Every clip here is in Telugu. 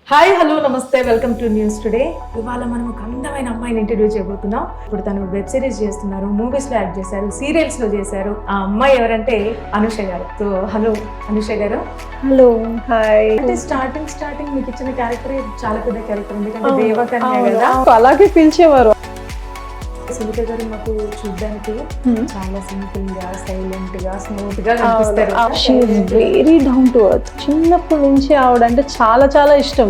హాయ్ హలో నమస్తే వెల్కమ్ టు న్యూస్ టుడే. ఇవాళ మనం ఒక అందమైన అమ్మాయిని ఇంటర్వ్యూ చేయబోతున్నాం. ఇప్పుడు తను వెబ్ సిరీస్ చేస్తున్నారు, మూవీస్ లో యాక్ట్ చేశారు, సీరియల్స్ లో చేశారు. ఆ అమ్మాయి ఎవరంటే అనుష గారు. సో హలో అనుష గారు. Hello hi. అంటే స్టార్టింగ్ మీకు ఇచ్చిన క్యారెక్టర్ చాలా పెద్ద క్యారెక్టర్, ఎందుకంటే దేవకన్య కదా, అలాగే పిలిచేవారు. సునీత గారు మాకు చూడడానికి చాలా సింపుల్ గా, సైలెంట్ గా, స్మూత్ గా కనిపిస్తారు. Very down to earth. చిన్నప్పటి నుంచి ఆవిడ అంటే చాలా చాలా ఇష్టం.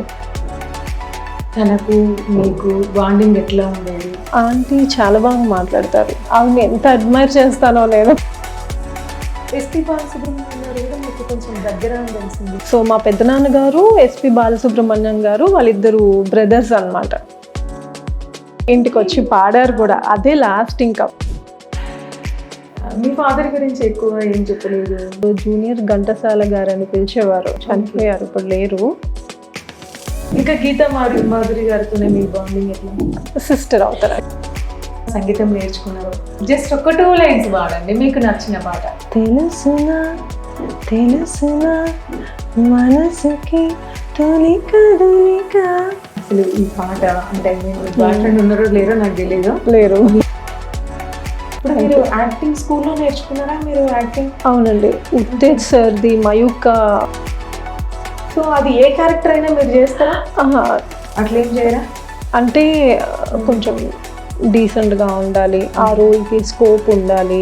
తనకు మీకు బాండింగ్ ఎట్లా ఉండేది? ఆంటీ చాలా బాగా మాట్లాడతారు. ఆవిడని ఎంత అడ్మైర్ చేస్తానో నేను. ఎస్పీ బాలసుబ్రహ్మణ్యం గారు కూడా మీకు కొంచెం దగ్గర అని తెలిసింది. సో మా పెద్దనాన్నగారు ఎస్పీ బాలసుబ్రహ్మణ్యం గారు, వాళ్ళిద్దరు బ్రదర్స్ అన్నమాట. ఇంటికి వచ్చి పాడారు కూడా, అదే లాస్ట్. ఇంకా మీ ఫాదర్ గురించి ఎక్కువ ఏం చెప్పలేదు? జూనియర్ ఘంటసాల గారు అని పిలిచేవారు, చనిపోయారు, ఇప్పుడు లేరు. ఇంకా గీతా మాధురి గారితోనే మీ బాండింగ్ ఎట్లా? సిస్టర్ అవుతారు. సంగీతం నేర్చుకున్నారు, జస్ట్ ఒక 2 లైన్స్ పాడండి మీకు నచ్చిన పాట. తెలుసునా తెలుసునా మనసుకి తొలి కదలిక. అసలు ఈ పాట అంటే బాయ్ ఫ్రెండ్ ఉన్నారో లేరో నాకు తెలియదు. లేరు. ఇప్పుడు మీరు యాక్టింగ్ స్కూల్లో నేర్చుకున్నారా మీరు యాక్టింగ్? అవునండి, ఉత్తేజ్ సార్ది మయూక. సో అది ఏ క్యారెక్టర్ అయినా మీరు చేస్తారా? అట్లేం చేయరా? అంటే కొంచెం డీసెంట్గా ఉండాలి, ఆ రోల్కి స్కోప్ ఉండాలి.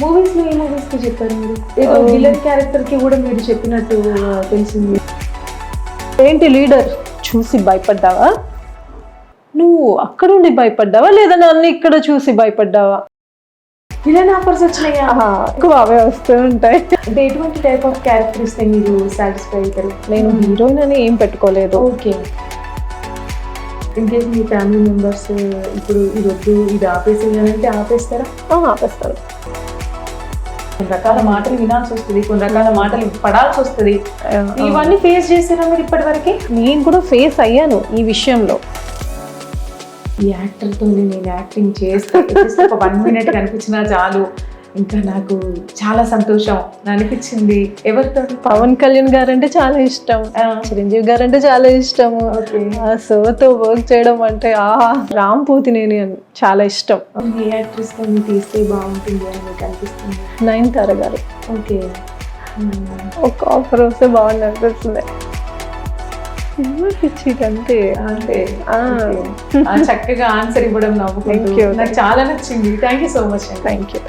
మూవీస్ లో ఏ మూవీస్ కి చెప్పారు మీరు? ఏదో విలన్ క్యారెక్టర్ కి కూడా మీరు చెప్పినట్టు తెలిసింది. ఏంటి లీడర్ చూసి భయపడ్డావా? నువ్వు అక్కడుండి భయపడ్డావా లేదా నన్ను ఇక్కడ చూసి భయపడ్డావా? విలన్ ఆఫర్స్ వచ్చినాయా? ఎక్కువ అవే వస్తూ ఉంటాయి. అంటే ఎటువంటి టైప్ ఆఫ్ క్యారెక్టర్ ఇస్తే మీరు సాటిస్ఫై అవుతారు? నేను హీరోయిన్ అని ఏం పెట్టుకోలేదు. ఓకే. ఇన్కేస్ మీ ఫ్యామిలీ మెంబర్స్ ఇప్పుడు ఇది వద్దు ఇది ఆపేసేయాలంటే ఆపేస్తారా? ఆపేస్తారు. కొన్ని రకాల మాటలు వినాల్సి వస్తుంది, కొన్ని రకాల మాటలు పడాల్సి వస్తుంది. ఇవన్నీ ఫేస్ చేసారా మీరు ఇప్పటి వరకు? నేను కూడా ఫేస్ అయ్యాను ఈ విషయంలో. ఈ యాక్టర్తో నేను యాక్టింగ్ చేస్తే ఒక 1 మినిట్ కనిపించినా చాలు, ఇంకా నాకు చాలా సంతోషం అనిపించింది. ఎవరితో? పవన్ కళ్యాణ్ గారు అంటే చాలా ఇష్టం, చిరంజీవి గారు అంటే చాలా ఇష్టము. సోతో వర్క్ చేయడం అంటే రామ్ పోతినేని అని చాలా ఇష్టం. ఏ యాక్ట్రెస్ తో తీస్తే బాగుంటుంది అని మీకు అనిపిస్తుంది? నయనతార గారు. ఓకే. ఒక ఆఫర్ వస్తే బాగుంది అనిపిస్తుంది. అంతే అంటే చక్కగా ఆన్సర్ ఇవ్వడం నవ్వుకుంటూ నాకు చాలా నచ్చింది. Thank you so much. Thank you.